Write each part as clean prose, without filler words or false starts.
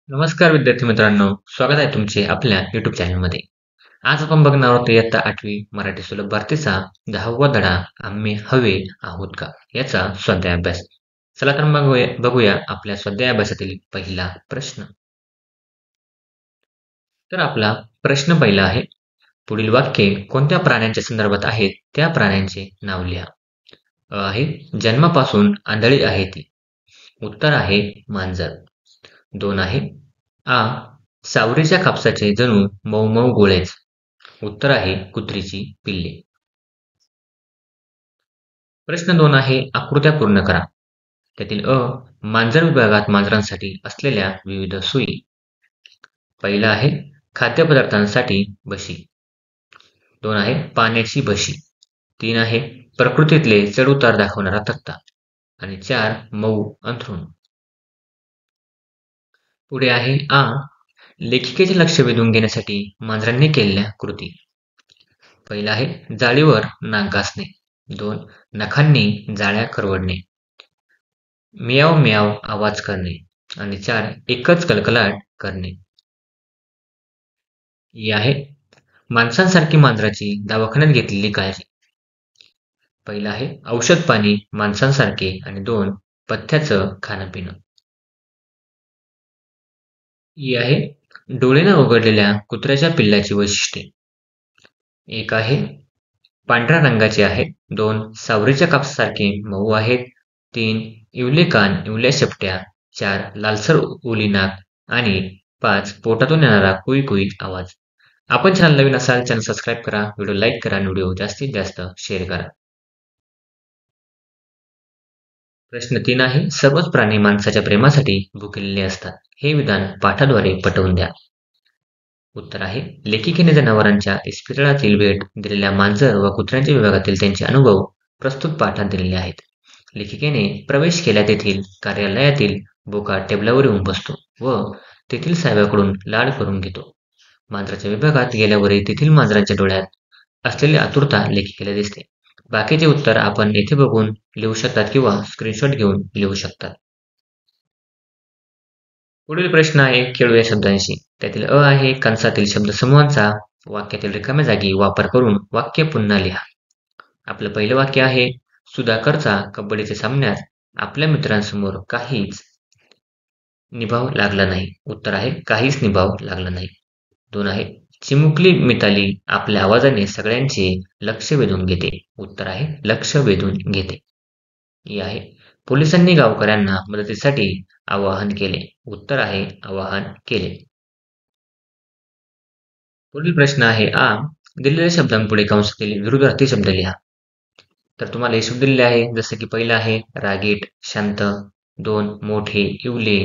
नमस्कार विद्यार्थी मित्रांनो, स्वागत आहे तुमचे आपल्या YouTube चॅनलमध्ये. आज आपण बघणार आहोत इयत्ता 8वी मराठी सुलभ भारतीचा 10वा धडा आम्ही हवे आहोत का? याचा स्वाध्याय अभ्यास. चला तर मग बघूया आपल्या स्वाध्याय अभ्यासातील पहिला प्रश्न. तर आपला प्रश्न पहिला आहे, पुढील वाक्ये कोणत्या प्राण्यांच्या संदर्भात आहेत त्या प्राण्यांचे नाव लिहा. आहे जन्मापासून आंधळी आहे ती. उत्तर आहे मांजर. 2 आहे आ. सावरीच्या कापसाचे जणू मऊ मऊ गोळेच. उत्तर आहे कुत्रीची पिल्ले. प्रश्न 2 आहे आकृत्या पूर्ण करा. त्यातील अ. मांजर विभागात मांजरांसाठी असलेल्या विविध सोयी. पहिला आहे खाद्यपदार्थांसाठी बशी. 2 आहे पाण्याची बशी. 3 आहे प्रकृतीतले चढ-उतार दाखवणारा तक्ता. आणि 4 मऊ अंथरूण. पुढे आहे आ. लेखिकेचे लक्ष वेधून घेण्यासाठी मांजरांनी केलेल्या कृती. पहिला आहे जाळीवर नाक घासणे. 2 नखांनी जाळ्या करवडणे. मियाव मियाव आवाज करणे. आणि 4 एकच कलकलाट करणे. ही आहे माणसांसारखी मांजराची दवाखान्यात घेतलेली काळजी. पहिला आहे औषध पाणी माणसांसारखे आणि 2 पथ्याचं खाणं पिणं. ही आहे डोळे न उघडलेल्या कुत्र्याच्या पिल्लाची वैशिष्ट्ये. एक आहे पांढऱ्या रंगाचे आहे. 2 सावरीच्या कापसासारखे मऊ आहेत. 3 इवले कान इवल्या शेपट्या. 4 लालसर ओली नाक. आणि 5 पोटातून येणारा कुई कुई आवाज. आपण चॅनल नवीन असाल चॅनल सबस्क्राईब करा, व्हिडिओ लाईक करा आणि व्हिडिओ जास्तीत जास्त शेअर करा. प्रश्न 3 आहे सर्वच प्राणी माणसाच्या प्रेमासाठी भुकेलेले असतात. हे विधान पाठाद्वारे पटवून द्या. उत्तर आहे लेखिकेने जनावरांच्या इस्पितळातील भेट दिलेल्या मांजर व कुत्र्यांच्या विभागातील त्यांचे अनुभव प्रस्तुत पाठात दिलेले आहेत. लेखिकेने प्रवेश केल्या तेथील कार्यालयातील बोका टेबलावर येऊन बसतो व तेथील साहेबाकडून लाड करून घेतो. मांजराच्या विभागात गेल्यावरही तेथील मांजरांच्या डोळ्यात असलेली आतुरता लेखिकेला दिसते. बाकीचे उत्तर आपण येथे बघून लिहू शकतात किंवा स्क्रीनशॉट घेऊन लिहू शकतात. पुढील प्रश्न आहे खेळूया शब्दांशी. त्यातील अ आहे कंसातील शब्दसमूहांचा वाक्यातील रिकाम्या जागी वापर करून वाक्य पुन्हा लिहा. आपलं पहिलं वाक्य आहे सुधाकरचा कबड्डीच्या सामन्यात आपल्या मित्रांसमोर काहीच निभाव लागला नाही. उत्तर आहे काहीच निभाव लागला नाही. 2 आहे चिमुकली मिताली आपल्या आवाजाने सगळ्यांचे लक्ष वेधून घेते. उत्तर आहे लक्ष वेधून घेते. ही आहे पोलिसांनी गावकऱ्यांना मदतीसाठी आवाहन केले. उत्तर आहे आवाहन केले. पुढील प्रश्न आहे आ. दिलेल्या शब्दांपुढे कंसातील विरुद्धार्थी शब्द लिहा. तर तुम्हाला हे शब्द दिलेले आहे जसे की पहिला आहे रागीट, शांत. 2 मोठे, इवले,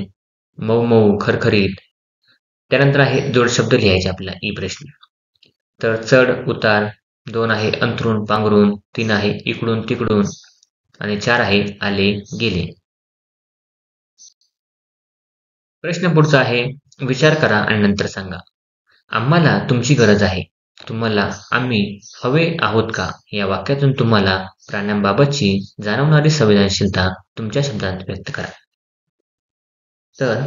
मऊ मऊ, खरखरीत. त्यानंतर आहे जोड शब्द लिहायचे आपला ई प्रश्न. तर चढ उतार. 2 आहे अंथरूण पांघरून. 3 आहे इकडून तिकडून. आणि 4 आहे आले गेले. प्रश्न पुढचा आहे विचार करा आणि नंतर सांगा. आम्हाला तुमची गरज आहे. तुम्हाला आम्ही हवे आहोत का? या वाक्यातून तुम्हाला प्राण्यांबाबतची जाणवणारी संवेदनशीलता तुमच्या शब्दांत व्यक्त करा. तर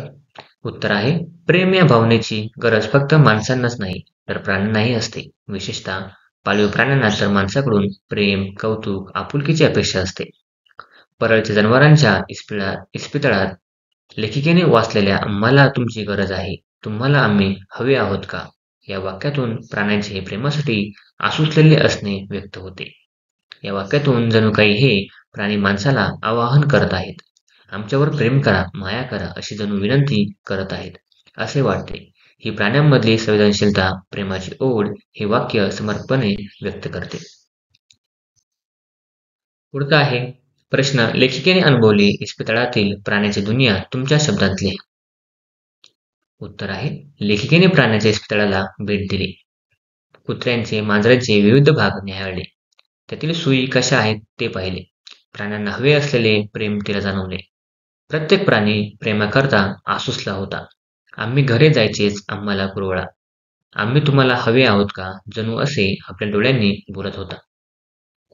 उत्तर आहे प्रेम या भावनेची गरज फक्त माणसांनाच नाही तर प्राण्यांनाही असते. विशेषतः पाळीव प्राण्यांना तर माणसाकडून प्रेम, कौतुक, आपुलकीची अपेक्षा असते. परळच्या जनावरांच्या इस्पितळात लेखिकेने वाचलेल्या आम्हाला तुमची गरज आहे, तुम्हाला आम्ही हवे आहोत का? या वाक्यातून प्राण्यांचे प्रेमासाठी आसुसलेले असणे व्यक्त होते. या वाक्यातून जणू काही हे प्राणी माणसाला आवाहन करत आहेत. आमच्यावर प्रेम करा, माया करा अशी जणू विनंती करत आहेत असे वाटते. ही प्राण्यांमधली संवेदनशीलता, प्रेमाची ओढ हे वाक्य समर्पणे व्यक्त करते. पुढचा आहे प्रश्न लेखिकेने अनुभवली इस्पितळातील प्राण्याची दुनिया तुमच्या शब्दात लिहा. उत्तर आहे लेखिकेने प्राण्याच्या इस्पितळाला भेट दिली. कुत्र्यांचे, मांजरांचे विविध भाग निहाळले. त्यातील सोयी कशा आहेत ते पाहिले. प्राण्यांना हवे असलेले प्रेम तिला जाणवले. प्रत्येक प्राणी प्रेमाकरता आसुसला होता. आम्ही घरी जायचेच आम्हाला पुरवळा. आम्ही तुम्हाला हवे आहोत का? जणू असे आपल्या डोळ्यांनी बोलत होता.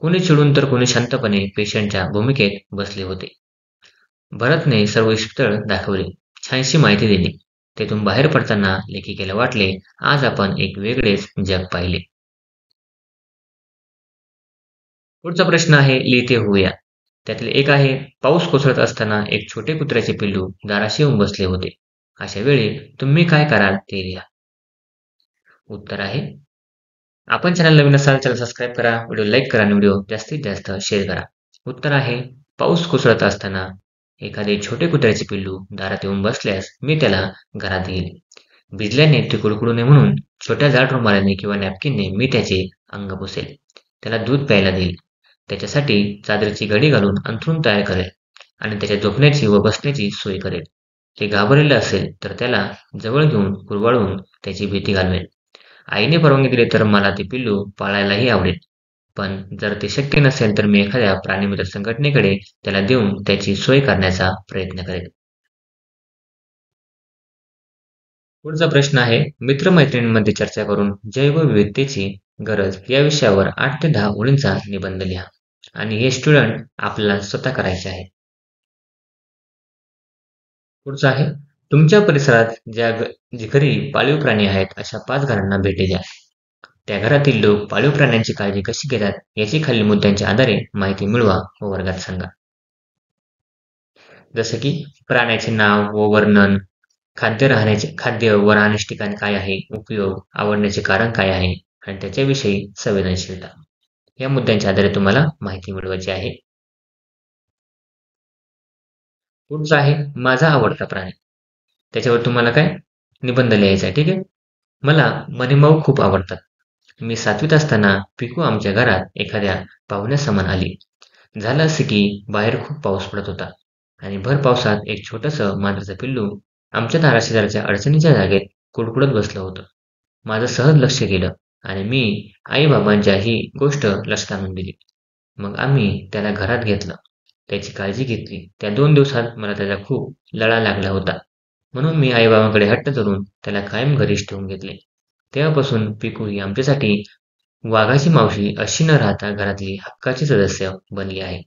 कोणी चिडून तर कोणी शांतपणे पेशंटच्या भूमिकेत बसले होते. भरतने सर्व इस्पितळ दाखवले. छानशी माहिती दिली. तेथून बाहेर पडताना लेखिकेला वाटले, आज आपण एक वेगळेच जग पाहिले. पुढचा प्रश्न आहे लिहिते होऊया. त्यातील एक आहे, पाऊस कोसळत असताना एक छोटे कुत्र्याचे पिल्लू दाराशी येऊन बसले होते. अशा वेळी तुम्ही काय कराल ते लिहा. उत्तर आहे, आपण चॅनल नवीन असाल चॅनल सबस्क्राईब करा, व्हिडिओ लाईक करा आणि व्हिडिओ जास्तीत जास्त शेअर करा. उत्तर आहे, पाऊस कोसळत असताना एखादे छोटे कुत्र्याचे पिल्लू दारात येऊन बसल्यास मी त्याला घरात येईल. भिजल्याने ते कुडकुडू नये म्हणून छोट्या जाड रुमालाने किंवा नॅपकिनने मी त्याचे अंग पुसेल. त्याला दूध प्यायला देईल. त्याच्यासाठी चादरीची घडी घालून अंथरूण तयार करेल आणि त्याच्या झोपण्याची व बसण्याची सोय करेल. ते घाबरलेलं असेल तर त्याला जवळ घेऊन कुरवाळून त्याची भीती घालवेल. आईने परवानगी दिली तर मला ते पिल्लू पाळायलाही आवडेल. पण जर ते शक्य नसेल तर मी एखाद्या प्राणीमित्र संघटनेकडे त्याला देऊन त्याची सोय करण्याचा प्रयत्न करेल. पुढचा प्रश्न आहे, मित्र-मैत्रिणींमध्ये चर्चा करून जैवविविधतेची गरज या विषयावर 8 ते 10 ओळींचा निबंध लिहा आणि हे स्टुडंट आपल्याला स्वतः करायचे आहे. पुढचा आहे, तुमच्या परिसरात जे घरी पाळीव प्राणी आहेत अशा 5 घरांना भेटी द्या. त्या घरातील लोक पाळीव प्राण्यांची काळजी कशी घेतात याची खालील मुद्द्यांच्या आधारे माहिती मिळवा व वर्गात सांगा. जसे की प्राण्याचे नाव व वर्णन, खाद्य व राहण्याचे ठिकाण काय आहे, उपयोग, आवडण्याचे कारण काय आहे आणि त्याच्याविषयी संवेदनशीलता. या मुद्द्यांच्या आधारे तुम्हाला माहिती मिळवायची आहे. पुढचा आहे माझा आवडता प्राणी. त्याच्यावर तुम्हाला काय निबंध लिहायचा आहे. ठीक आहे. मला मनीमाऊ खूप आवडतात. मी 7वीत असताना पिकू आमच्या घरात एखाद्या पाहुण्यासमान आली. झालं असं की बाहेर खूप पाऊस पडत होता आणि भर पावसात एक छोटंसं मांजराचं पिल्लू आमच्या दाराशेजारच्या अडचणीच्या जागेत कुडकुडत बसलं होतं. माझं सहज लक्ष गेलं आणि मी आई-बाबांच्या ही गोष्ट लक्षात आणून दिली. मग आम्ही त्याला घरात घेतलं. त्याची काळजी घेतली. त्या 2 दिवसात मला त्याचा खूप लळा लागला होता. म्हणून मी आई-बाबांकडे हट्ट धरून त्याला कायम घरीच ठेवून घेतले. तेव्हापासून पिकू ही आमच्यासाठी वाघाची मावशी अशी न राहता घरातली हक्काची सदस्य बनली आहे.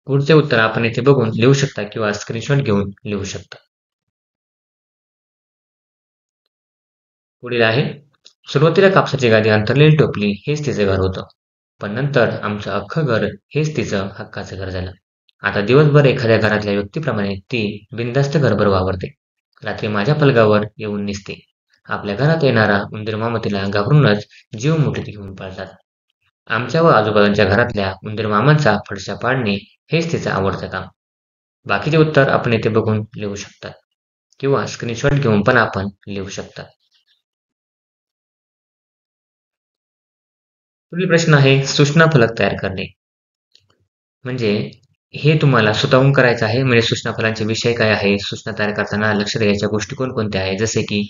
पुढचे उत्तर आपण येथे बघून लिहू शकता किंवा स्क्रीनशॉट घेऊन लिहू शकता. पुढील आहे, सुरुवातीला कापसाची गादी अंथरलेली टोपली हेच तिचं घर होतं. पण नंतर आमचं अख्खं घर हेच तिचं हक्काचं घर झालं. आता दिवसभर एखाद्या घरातल्या व्यक्तीप्रमाणे ती बिनधास्त घरभर वावरते. रात्री माझ्या पलंगावर येऊन निजते. आपल्या घरात येणारा उंदीर मामा तिला घाबरूनच जीव मुठीत घेऊन पळतात. आमच्या व आजूबाजूच्या घरातल्या उंदीर मामांचा फडशा पाडणे हेच तिचं आवडतं काम. बाकीचे उत्तर आपण येथे बघून लिहू शकतात किंवा स्क्रीनशॉट घेऊन पण आपण लिहू शकता. पुढील प्रश्न आहे सूचना फलक तयार करणे. म्हणजे हे तुम्हाला स्वतःहून करायचं आहे. म्हणजे सूचना फलकांचे विषय काय आहे, सूचना तयार करताना लक्षात घ्यायच्या गोष्टी कोणकोणत्या आहेत, जसे की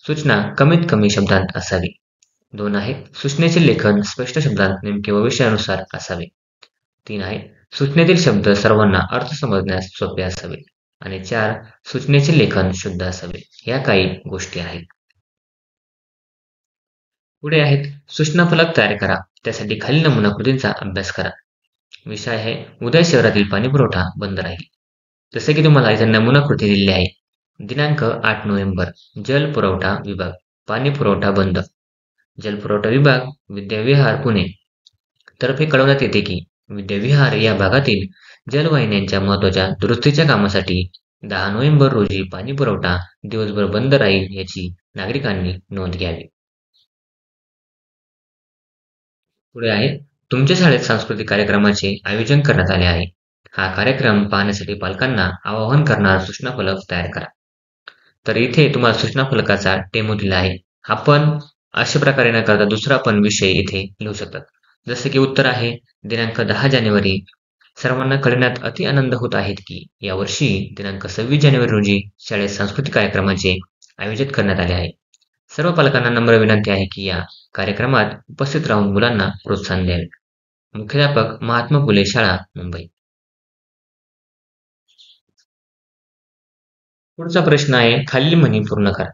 सूचना कमीत कमी शब्दांत असावी. 2 आहे, सूचनेचे लेखन स्पष्ट शब्दांत नेमके व विषयानुसार असावे. 3 आहे, सूचनेतील शब्द सर्वांना अर्थ समजण्यास सोपे असावे. आणि 4, सूचनेचे लेखन शुद्ध असावे. ह्या काही गोष्टी आहेत. पुढे आहेत, सूचना फलक तयार करा. त्यासाठी खालील नमुना कृतींचा अभ्यास करा. विषय आहे, उद्या शहरातील पाणीपुरवठा बंद राहील. जसे की तुम्हाला इथे नमुना कृती दिलेली आहे. दिनांक 8 नोव्हेंबर, जलपुरवठा विभाग, पाणीपुरवठा बंद. जलपुरवठा विभाग, विद्याविहार, पुणे तर्फे कळवण्यात येते की विद्याविहार या भागातील जलवाहिन्यांच्या महत्त्वाच्या दुरुस्तीच्या कामासाठी 10 नोव्हेंबर रोजी पाणीपुरवठा दिवसभर बंद राहील याची नागरिकांनी नोंद घ्यावी. पुढे आहे, तुमच्या शाळेत सांस्कृतिक कार्यक्रमाचे आयोजन करण्यात आले आहे. हा कार्यक्रम पाहण्यासाठी पालकांना आवाहन करणारा सूचना फलक तयार करा. तर इथे तुम्हाला सूचना फलकाचा डेमो दिला आहे. आपण अशा प्रकारे न करता दुसरा पण विषय इथे लिहू शकतात. जसे की उत्तर आहे, दिनांक 10 जानेवारी सर्वांना कळण्यात अति आनंद होत आहेत की यावर्षी दिनांक 26 जानेवारी रोजी शाळेत सांस्कृतिक कार्यक्रमाचे आयोजित करण्यात आले आहे. सर्व पालकांना नम्र विनंती आहे की या कार्यक्रमात उपस्थित राहून मुलांना प्रोत्साहन द्यावे. मुख्याध्यापक महात्मा फुले शाळा, मुंबई. पुढचा प्रश्न आहे, खालील म्हणी पूर्ण करा.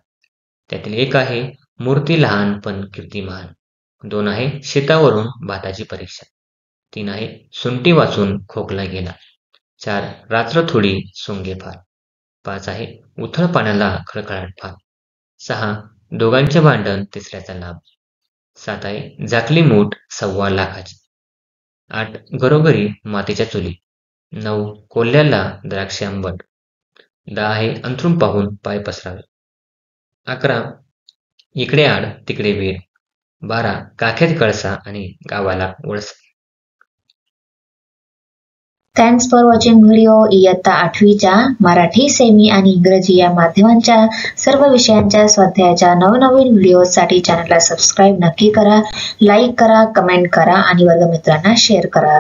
त्यातील एक आहे, मूर्ती लहान पण कीर्ती महान. 2 आहे, शेतावरून भाताची परीक्षा. 3 आहे, सुंटी वाचून खोकला गेला. 4, रात्र थोडी सोंगे फार. 5 आहे उथळ पाण्याला खळखळाट फार. 6 दोघांचे भांडण तिसऱ्याचा लाभ. 7 आहे झाकली मूठ 1.25 लाखाची. 8 घरोघरी मातीच्या चुली. 9 कोल्ह्याला द्राक्षे आंबट. 10 आहे अंथरूण पाहून पाय पसरावे. 11 इकडे आड तिकडे वेर. 12 काखेत कळसा आणि गावाला वळसा. Thanks for watching video. इयत्ता 8वीच्या मराठी, सेमी आणि इंग्रजी या माध्यमांच्या सर्व विषयांच्या स्वाध्यायाच्या नवनवीन व्हिडिओसाठी चॅनलला सबस्क्राईब नक्की करा, लाईक करा, कमेंट करा आणि वर्गमित्रांना शेअर करा.